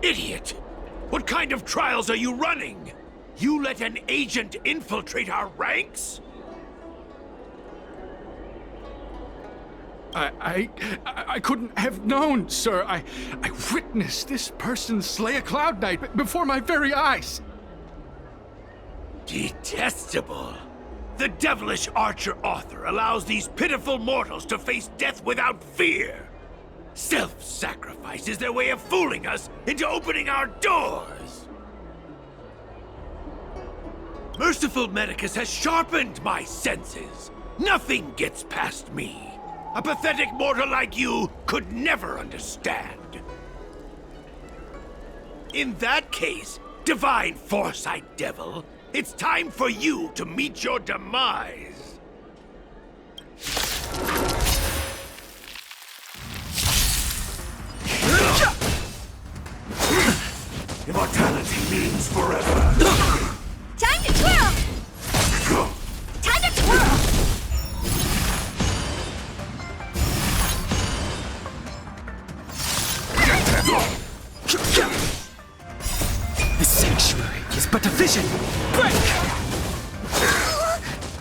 Idiot! What kind of trials are you running? You let an agent infiltrate our ranks? I couldn't have known, sir. I witnessed this person slay a Cloud Knight before my very eyes. Detestable. The devilish archer author allows these pitiful mortals to face death without fear. Self-sacrifice is their way of fooling us into opening our doors. Merciful Medicus has sharpened my senses. Nothing gets past me. A pathetic mortal like you could never understand. In that case, Divine Foresight Devil, it's time for you to meet your demise. Immortality means forever. Time to twirl! Time to twirl! The sanctuary is but a vision! Break!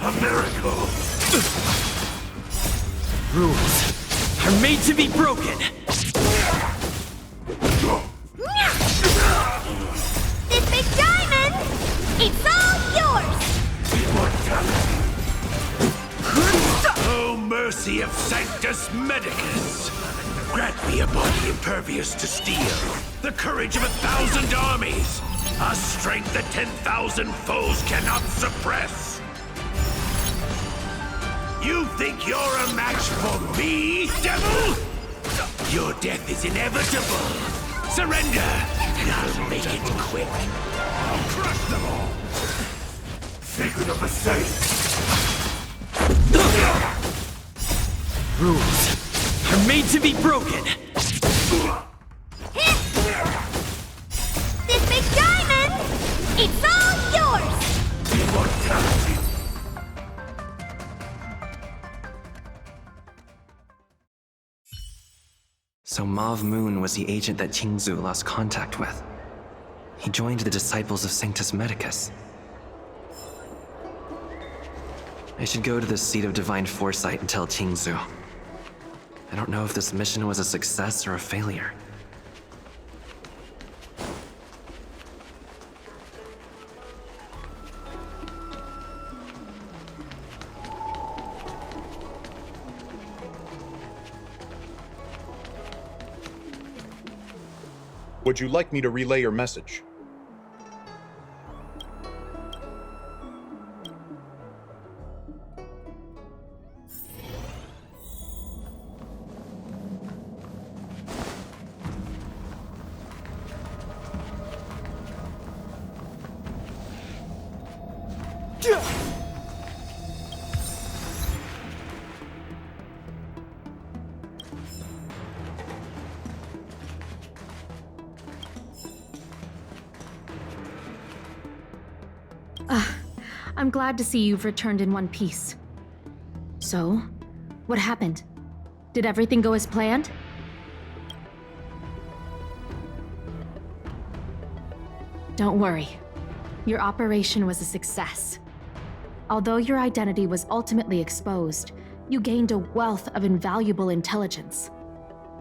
A miracle! Rules are made to be broken! This big diamond, it's all yours! Immortality! Oh, mercy of Sanctus Medicus! Grant me a body impervious to steel, the courage of 1,000 armies, a strength that 10,000 foes cannot suppress. You think you're a match for me, devil? Your death is inevitable. Surrender, and I'll make it quick. I'll crush them all. Secret of the saints. Rules are made to be broken! This big diamond, it's all yours! Immortality. So Mauve Moon was the agent that Qingzu lost contact with. He joined the Disciples of Sanctus Medicus. I should go to the seat of Divine Foresight and tell Qingzu. I don't know if this mission was a success or a failure. Would you like me to relay your message? I'm glad to see you've returned in one piece. So, what happened? Did everything go as planned? Don't worry. Your operation was a success. Although your identity was ultimately exposed, you gained a wealth of invaluable intelligence.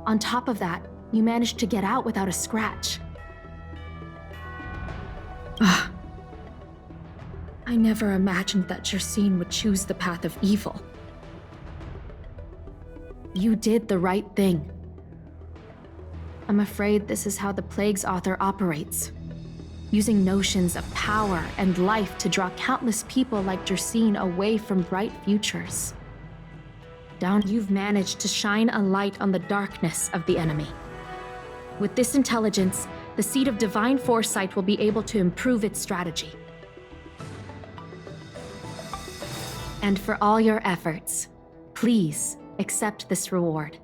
On top of that, you managed to get out without a scratch. I never imagined that Jersine would choose the path of evil. You did the right thing. I'm afraid this is how the Plague's author operates, using notions of power and life to draw countless people like Jersine away from bright futures. You've managed to shine a light on the darkness of the enemy. With this intelligence, the Seat of Divine Foresight will be able to improve its strategy. And for all your efforts, please accept this reward.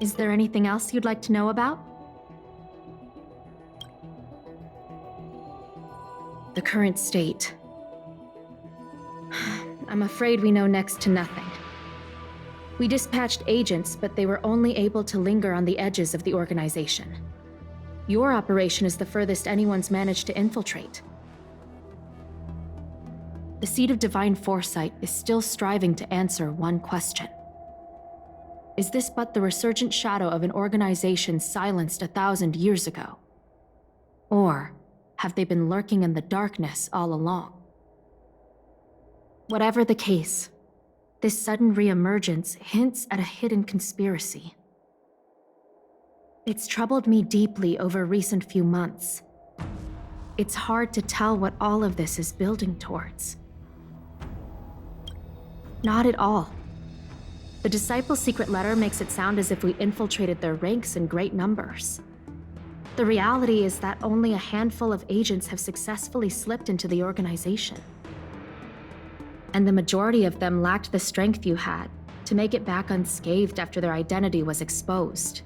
Is there anything else you'd like to know about? The current state. I'm afraid we know next to nothing. We dispatched agents, but they were only able to linger on the edges of the organization. Your operation is the furthest anyone's managed to infiltrate. The Seed of Divine Foresight is still striving to answer one question. Is this but the resurgent shadow of an organization silenced 1,000 years ago? Or have they been lurking in the darkness all along? Whatever the case, this sudden reemergence hints at a hidden conspiracy. It's troubled me deeply over recent few months. It's hard to tell what all of this is building towards. Not at all. The Disciples' secret letter makes it sound as if we infiltrated their ranks in great numbers. The reality is that only a handful of agents have successfully slipped into the organization. And the majority of them lacked the strength you had to make it back unscathed after their identity was exposed.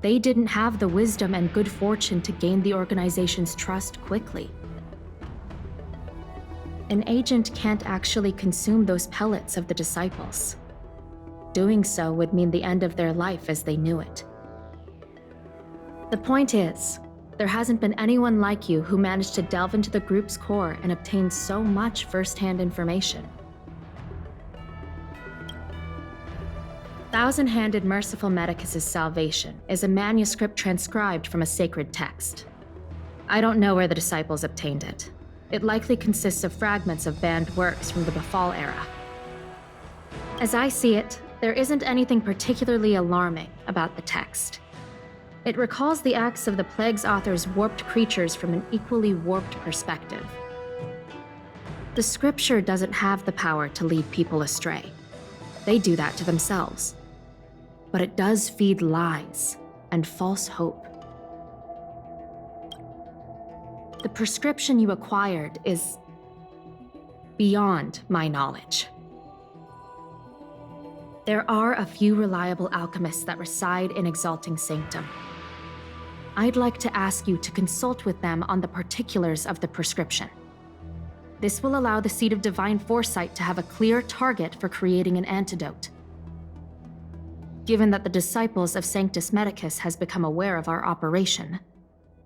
They didn't have the wisdom and good fortune to gain the organization's trust quickly. An agent can't actually consume those pellets of the Disciples. Doing so would mean the end of their life as they knew it. The point is, there hasn't been anyone like you who managed to delve into the group's core and obtain so much first-hand information. Thousand-Handed Merciful Medicus's Salvation is a manuscript transcribed from a sacred text. I don't know where the Disciples obtained it. It likely consists of fragments of banned works from the Befall era. As I see it, there isn't anything particularly alarming about the text. It recalls the acts of the Plague's author's warped creatures from an equally warped perspective. The scripture doesn't have the power to lead people astray. They do that to themselves. But it does feed lies and false hope. The prescription you acquired is beyond my knowledge. There are a few reliable alchemists that reside in Exalting Sanctum. I'd like to ask you to consult with them on the particulars of the prescription. This will allow the Seed of Divine Foresight to have a clear target for creating an antidote. Given that the Disciples of Sanctus Medicus has become aware of our operation,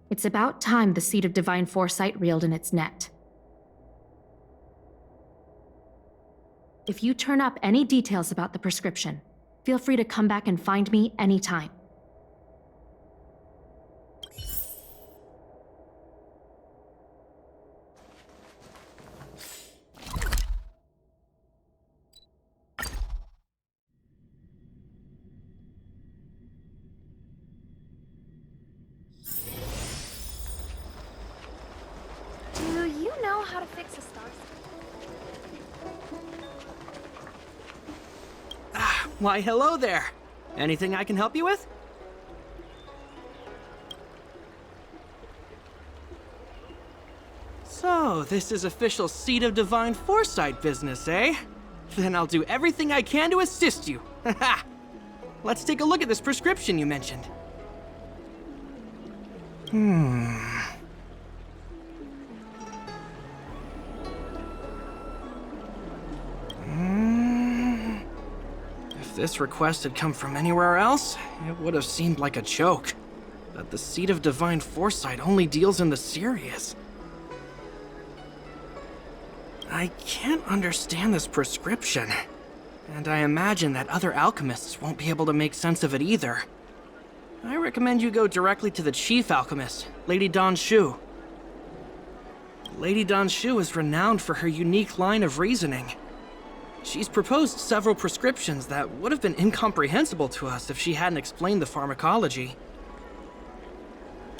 it's about time the Seed of Divine Foresight reeled in its net. If you turn up any details about the prescription, feel free to come back and find me anytime. Do you know how to fix a star? Why, hello there. Anything I can help you with? So, this is official Seed of Divine Foresight business, eh? Then I'll do everything I can to assist you. Haha! Let's take a look at this prescription you mentioned. If this request had come from anywhere else, it would have seemed like a joke. But the Seed of Divine Foresight only deals in the serious. I can't understand this prescription, and I imagine that other alchemists won't be able to make sense of it either. I recommend you go directly to the chief alchemist, Lady Dan Shu. Lady Dan Shu is renowned for her unique line of reasoning. She's proposed several prescriptions that would have been incomprehensible to us if she hadn't explained the pharmacology.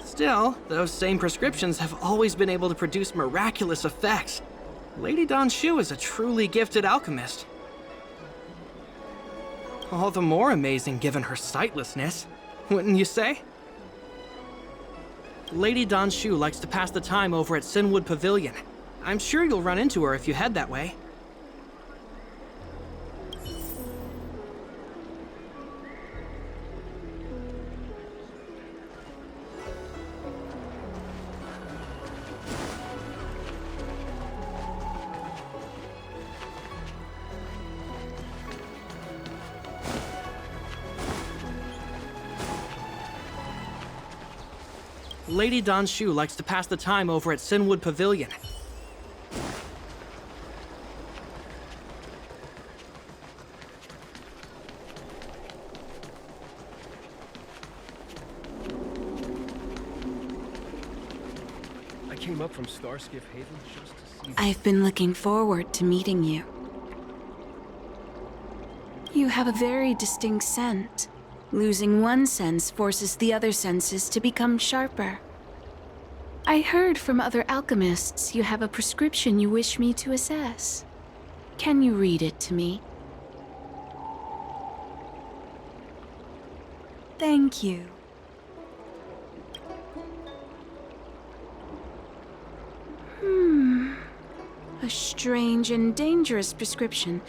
Still, those same prescriptions have always been able to produce miraculous effects. Lady Dan Shu is a truly gifted alchemist. All the more amazing given her sightlessness, wouldn't you say? Lady Dan Shu likes to pass the time over at Sinwood Pavilion. I'm sure you'll run into her if you head that way. Lady Danshu likes to pass the time over at Sinwood Pavilion. I came up from Starskiff Haven just to see... I've been looking forward to meeting you. You have a very distinct scent. Losing one sense forces the other senses to become sharper. I heard from other alchemists you have a prescription you wish me to assess. Can you read it to me? Thank you. A strange and dangerous prescription,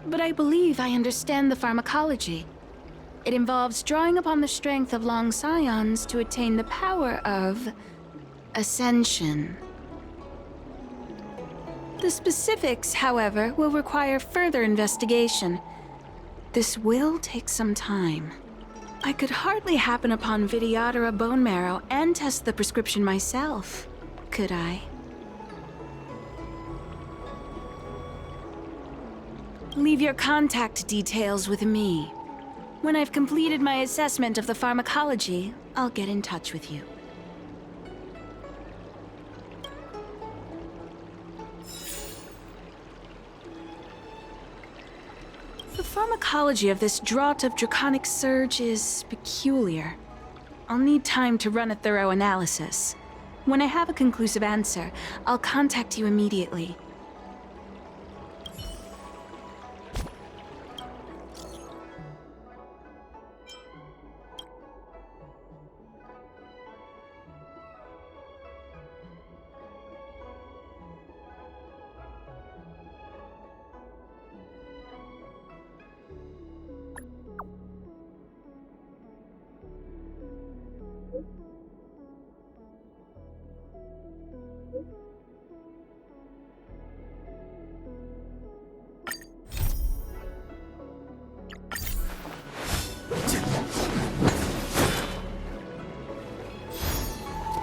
but I believe I understand the pharmacology. It involves drawing upon the strength of long scions to attain the power of ascension. The specifics, however, will require further investigation. This will take some time. I could hardly happen upon Vidyadhara bone marrow and test the prescription myself, could I? Leave your contact details with me. When I've completed my assessment of the pharmacology, I'll get in touch with you. The pharmacology of this draught of draconic surge is peculiar. I'll need time to run a thorough analysis. When I have a conclusive answer, I'll contact you immediately.